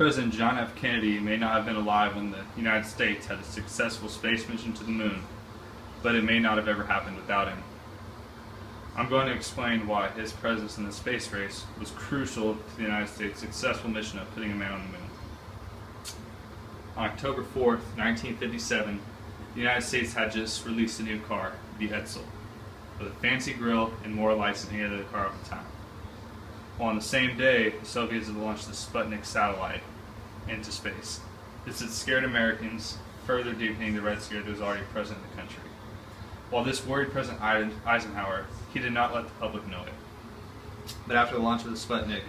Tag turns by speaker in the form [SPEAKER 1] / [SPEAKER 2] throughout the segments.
[SPEAKER 1] President John F. Kennedy may not have been alive when the United States had a successful space mission to the moon, but it may not have ever happened without him. I'm going to explain why his presence in the space race was crucial to the United States' successful mission of putting a man on the moon. On October 4th, 1957, the United States had just released a new car, the Edsel, with a fancy grille and more lights than any other car of the time. While on the same day, the Soviets had launched the Sputnik satellite into space. This had scared Americans, further deepening the Red Scare that was already present in the country. While this worried President Eisenhower, he did not let the public know it. But after the launch of the Sputnik,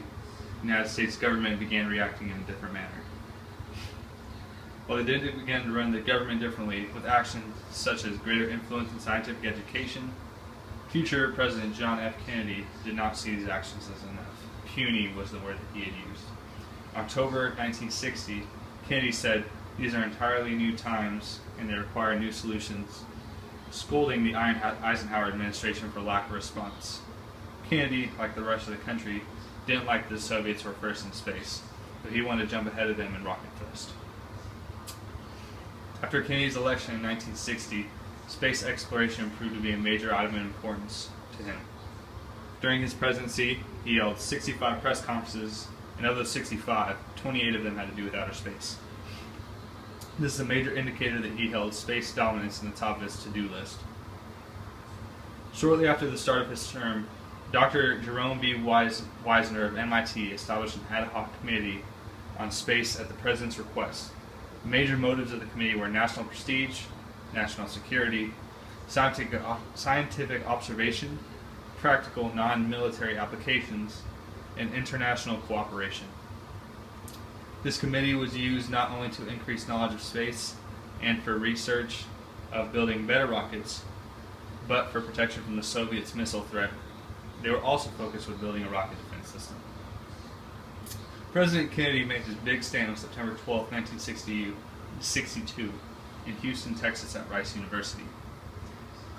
[SPEAKER 1] the United States government began reacting in a different manner. While they did begin to run the government differently, with actions such as greater influence in scientific education, future President John F. Kennedy did not see these actions as enough. Puny was the word that he had used. October 1960, Kennedy said, "These are entirely new times and they require new solutions," scolding the Eisenhower administration for lack of response. Kennedy, like the rest of the country, didn't like the Soviets were first in space, but he wanted to jump ahead of them in rocket thrust. After Kennedy's election in 1960, space exploration proved to be a major item of importance to him. During his presidency, he held 65 press conferences, and of those 65, 28 of them had to do with outer space. This is a major indicator that he held space dominance in the top of his to-do list. Shortly after the start of his term, Dr. Jerome B. Wisner of MIT established an ad hoc committee on space at the President's request. The major motives of the committee were national prestige, national security, scientific observation, practical non-military applications, and international cooperation. This committee was used not only to increase knowledge of space and for research of building better rockets, but for protection from the Soviets' missile threat. They were also focused with building a rocket defense system. President Kennedy made his big stand on September 12, 1962 in Houston, Texas at Rice University,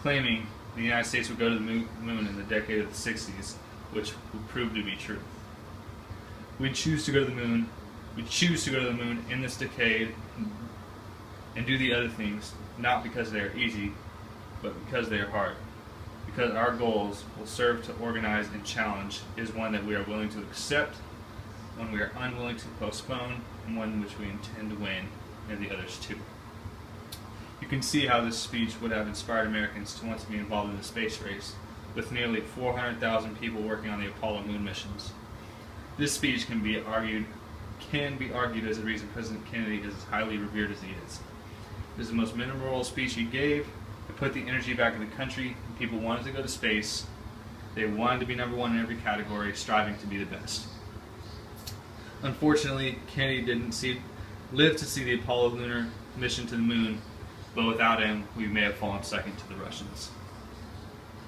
[SPEAKER 1] claiming the United States would go to the moon in the decade of the 60s, which would prove to be true. We choose to go to the moon in this decade and do the other things, not because they are easy, but because they are hard. Because our goals will serve to organize and challenge is one that we are willing to accept, one we are unwilling to postpone, and one which we intend to win, and the others too. You can see how this speech would have inspired Americans to want to be involved in the space race, with nearly 400,000 people working on the Apollo moon missions. This speech can be argued as the reason President Kennedy is as highly revered as he is. It is the most memorable speech he gave. It put the energy back in the country. People wanted to go to space. They wanted to be number one in every category, striving to be the best. Unfortunately, Kennedy didn't live to see the Apollo lunar mission to the moon, but without him, we may have fallen second to the Russians.